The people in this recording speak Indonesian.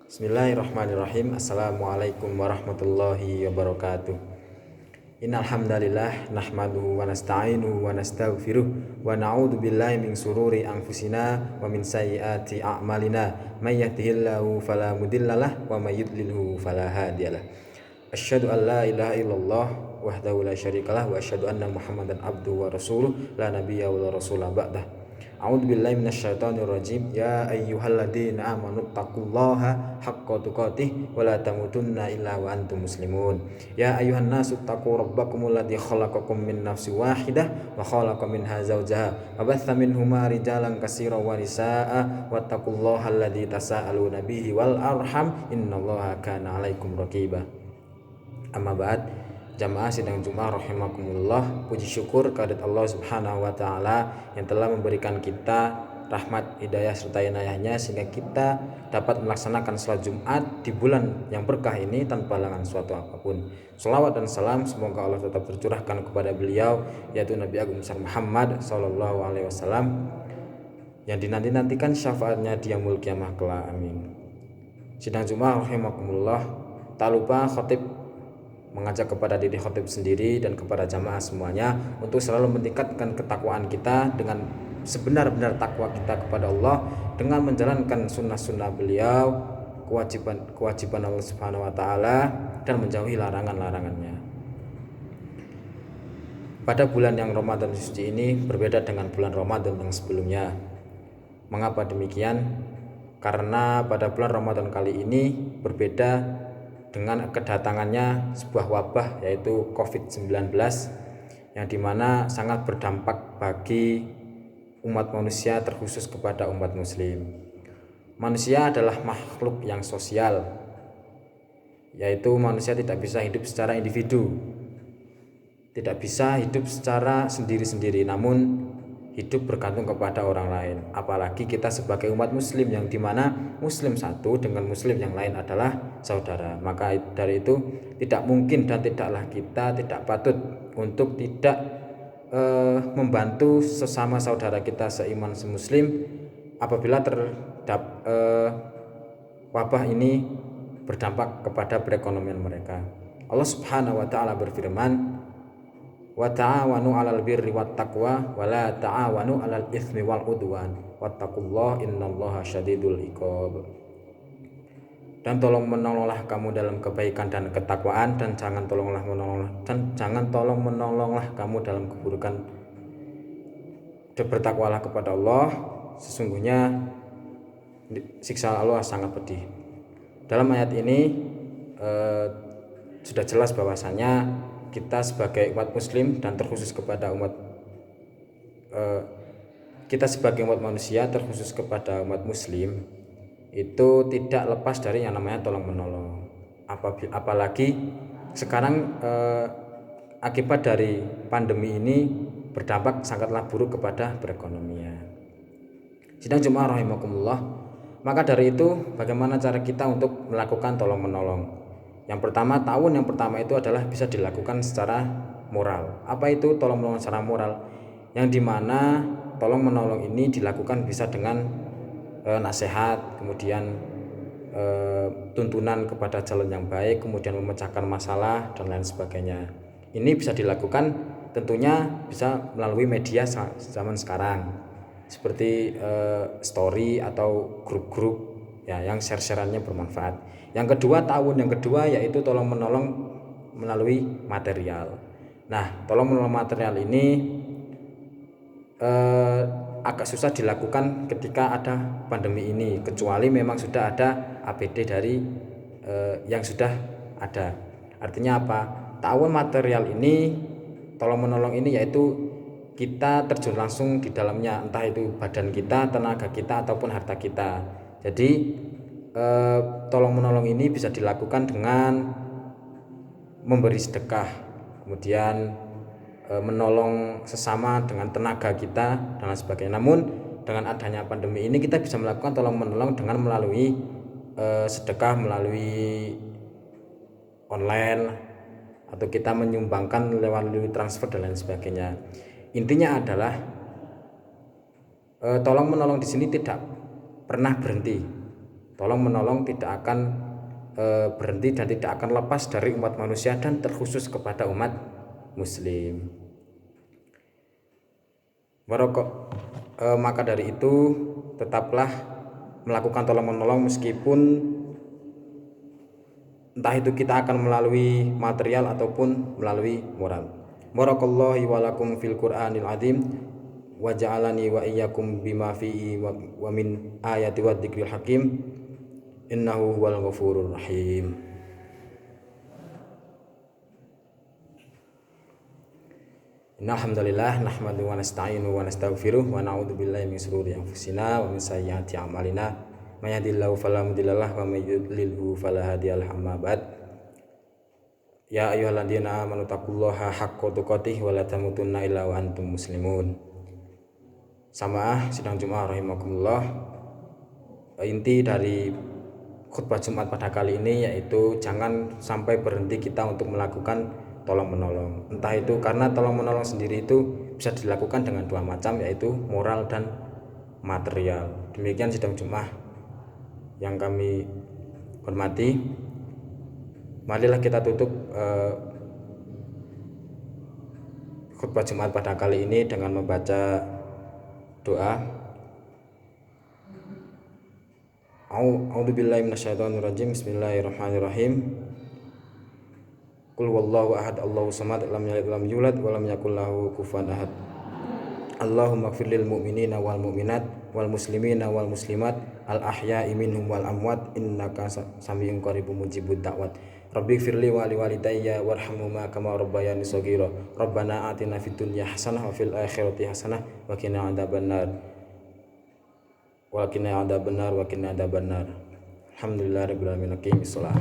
Bismillahirrahmanirrahim. Assalamualaikum warahmatullahi wabarakatuh. Innal hamdalillah nahmaduhu wa nasta'inuhu wa nastaghfiruh wa na'udzu billahi min sururi anfusina wa min sayyiati a'malina. May yahdihillahu fala mudhillalah wa may yudlilhu fala hadiyalah. Asyhadu an la ilaha illallah wahdahu la syarikalah wa asyhadu anna Muhammadan abduhu wa rasuluh la nabiyya wa la rasula ba'dah. A'udzu billahi minasyaitonir rajim. Ya ayyuhalladzina amanu taqullaha haqqa tuqatih wa la tamutunna illa wa antum muslimun. Ya ayyuhan nasu taqu rabbakumul ladzi khalaqakum min nafsin wahidah wa khalaqa minha zawjaha wa batha minhuma rijalan katsiran wa nisaa'a wattaqullaha alladzi tasaaluna bihi wal arham innallaha kana 'alaikum raqiba. Amma ba'd. Jamaah sidang Jumat rahimakumullah, puji syukur kehadirat Allah Subhanahu wa taala yang telah memberikan kita rahmat, hidayah serta inayahnya sehingga kita dapat melaksanakan salat Jumat di bulan yang berkah ini tanpa halangan suatu apapun. Shalawat dan salam semoga Allah tetap tercurahkan kepada beliau, yaitu Nabi Agung besar Muhammad sallallahu alaihi wasallam, yang dinanti-nantikan syafaatnya di yaumul kiamah kelak. Amin. Sidang Jumat rahimakumullah, tak lupa khatib mengajak kepada diri khatib sendiri dan kepada jamaah semuanya untuk selalu meningkatkan ketakwaan kita dengan sebenar-benar takwa kita kepada Allah dengan menjalankan sunnah-sunnah beliau, kewajiban Allah Subhanahu wa taala, dan menjauhi larangan-larangannya. Pada bulan yang Ramadan suci ini berbeda dengan bulan Ramadan yang sebelumnya. Mengapa demikian? Karena pada bulan Ramadan kali ini berbeda dengan kedatangannya sebuah wabah, yaitu COVID-19, yang dimana sangat berdampak bagi umat manusia, terkhusus kepada umat muslim. Manusia adalah makhluk yang sosial, yaitu manusia tidak bisa hidup secara individu, tidak bisa hidup secara sendiri-sendiri, namun hidup bergantung kepada orang lain. Apalagi kita sebagai umat muslim, yang dimana muslim satu dengan muslim yang lain adalah saudara. Maka dari itu tidak mungkin dan tidaklah kita tidak patut untuk tidak membantu sesama saudara kita seiman semuslim apabila wabah ini berdampak kepada perekonomian mereka. Allah Subhanahu wa taala berfirman, wa ta'awanu 'alal birri wat taqwa wa la ta'awanu 'alal itsmi wal udwan wattaqullaha innallaha syadidul iqab. Dan tolong menolonglah kamu dalam kebaikan dan ketakwaan, dan jangan tolong menolonglah kamu dalam keburukan. Bertakwalah kepada Allah, sesungguhnya siksa Allah sangat pedih. Dalam ayat ini sudah jelas bahwasanya kita sebagai umat muslim dan terkhusus kepada kita sebagai umat manusia terkhusus kepada umat muslim itu tidak lepas dari yang namanya tolong menolong. Apalagi sekarang akibat dari pandemi ini berdampak sangatlah buruk kepada perekonomian. Sidang Jumat rahimakumullah, maka dari itu bagaimana cara kita untuk melakukan tolong menolong? Yang pertama, tahun yang pertama itu adalah bisa dilakukan secara moral. Apa itu tolong menolong secara moral? Yang dimana tolong menolong ini dilakukan bisa dengan nasihat, kemudian tuntunan kepada jalan yang baik, kemudian memecahkan masalah dan lain sebagainya. Ini bisa dilakukan tentunya bisa melalui media zaman sekarang, seperti story atau grup-grup ya, yang share-sharannya bermanfaat. Yang kedua, tahun yang kedua yaitu tolong menolong melalui material. Nah, tolong menolong material ini agak susah dilakukan ketika ada pandemi ini, kecuali memang sudah ada APD dari yang sudah ada. Artinya apa? Tahun material ini, tolong menolong ini yaitu kita terjun langsung di dalamnya, entah itu badan kita, tenaga kita, ataupun harta kita. Jadi tolong menolong ini bisa dilakukan dengan memberi sedekah, kemudian menolong sesama dengan tenaga kita dan lain sebagainya. Namun dengan adanya pandemi ini kita bisa melakukan tolong menolong dengan melalui sedekah, melalui online, atau kita menyumbangkan lewat transfer dan lain sebagainya. Intinya adalah tolong menolong di sini tidak pernah berhenti. Tolong menolong tidak akan berhenti dan tidak akan lepas dari umat manusia dan terkhusus kepada umat muslim. Maka dari itu tetaplah melakukan tolong menolong meskipun entah itu kita akan melalui material ataupun melalui moral. Barakallahu wa lakum fil Qur'anil azim wa ja'alani wa iyyakum bima fihi wa min ayati wa dzikril hakim innahu huwal ghafurur rahim. Innal hamdalillah nahmaduhu wa nasta'inuhu wa nastaghfiruh wa na'udzu billahi min shururi anfusina wa min sayyiati a'malina may yahdihillahu fala mudhillalah wa may yudlilhu fala hadiyalah. Amma ba'd. Ya ayyuhalladzina amanu taqullaha haqqa tuqatih wa la tamutunna illa wa antum muslimun. Samaah sidang Jumat rahimakumullah. Inti dari khutbah Jumat pada kali ini yaitu jangan sampai berhenti kita untuk melakukan tolong menolong. Entah itu karena tolong menolong sendiri itu bisa dilakukan dengan dua macam, yaitu moral dan material. Demikian sidang Jumat yang kami hormati. Marilah kita tutup khutbah Jumat pada kali ini dengan membaca doa. A'udzubillahi minasyaitonirrajim. Bismillahirrahmanirrahim. Qul wallahu ahad Allahu samad lam yalid walam yulad walam yakul lahu kufuwan ahad. Allahumma ighfir lil mu'minina wal mu'minat wal muslimina wal muslimat al ahya'i minhum wal amwat innaka sami'un qaribun mujibud da'wat. Rabbi ighfirli wa li walidayya warhamhuma kama rabbayani shaghira. Rabbana atina fid dunya hasanah wa fil akhirati hasanah wa qina adzabannar. Wa qina adzabannar wa qina adzabannar. Alhamdulillahirabbil alamin. Aqimish shalah.